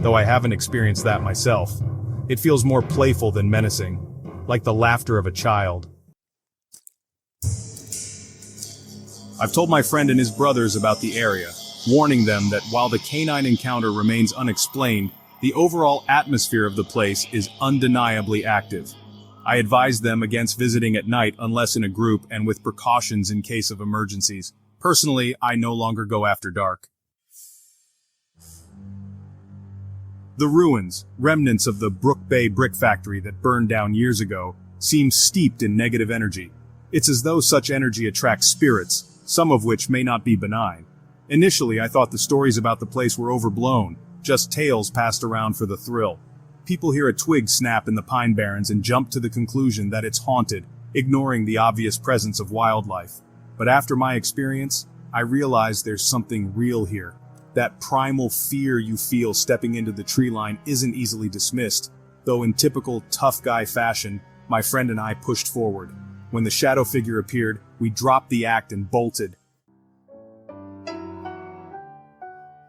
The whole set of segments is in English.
though I haven't experienced that myself. It feels more playful than menacing, like the laughter of a child. I've told my friend and his brothers about the area, warning them that while the canine encounter remains unexplained, the overall atmosphere of the place is undeniably active. I advise them against visiting at night unless in a group and with precautions in case of emergencies. Personally, I no longer go after dark. The ruins, remnants of the Brook Bay brick factory that burned down years ago, seem steeped in negative energy. It's as though such energy attracts spirits, some of which may not be benign. Initially, I thought the stories about the place were overblown, just tales passed around for the thrill. People hear a twig snap in the pine barrens and jump to the conclusion that it's haunted, ignoring the obvious presence of wildlife. But after my experience, I realized there's something real here. That primal fear you feel stepping into the tree line isn't easily dismissed, though in typical tough guy fashion, my friend and I pushed forward. When the shadow figure appeared, we dropped the act and bolted.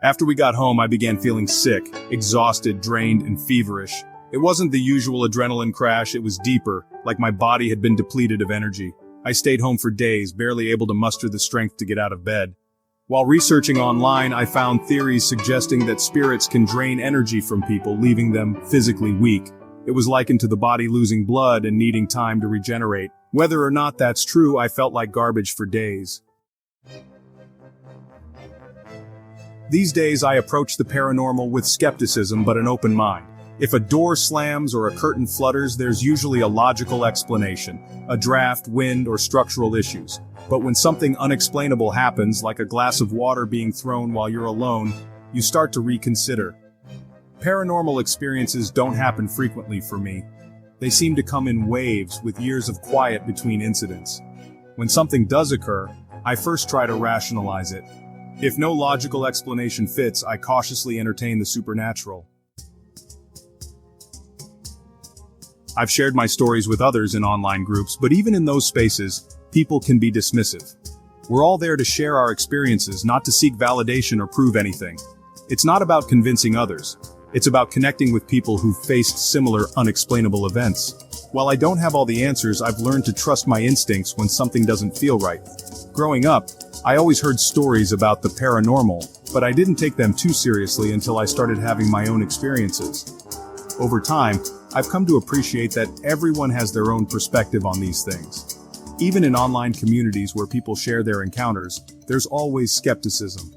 After we got home, I began feeling sick, exhausted, drained, and feverish. It wasn't the usual adrenaline crash, it was deeper, like my body had been depleted of energy. I stayed home for days, barely able to muster the strength to get out of bed. While researching online, I found theories suggesting that spirits can drain energy from people, leaving them physically weak. It was likened to the body losing blood and needing time to regenerate. Whether or not that's true, I felt like garbage for days. These days, I approach the paranormal with skepticism but an open mind. If a door slams or a curtain flutters, there's usually a logical explanation, a draft, wind, or structural issues. But when something unexplainable happens, like a glass of water being thrown while you're alone, you start to reconsider. Paranormal experiences don't happen frequently for me. They seem to come in waves with years of quiet between incidents. When something does occur, I first try to rationalize it. If no logical explanation fits, I cautiously entertain the supernatural. I've shared my stories with others in online groups, but even in those spaces, people can be dismissive. We're all there to share our experiences, not to seek validation or prove anything. It's not about convincing others. It's about connecting with people who've faced similar unexplainable events. While I don't have all the answers, I've learned to trust my instincts when something doesn't feel right. Growing up, I always heard stories about the paranormal, but I didn't take them too seriously until I started having my own experiences. Over time, I've come to appreciate that everyone has their own perspective on these things. Even in online communities where people share their encounters, there's always skepticism.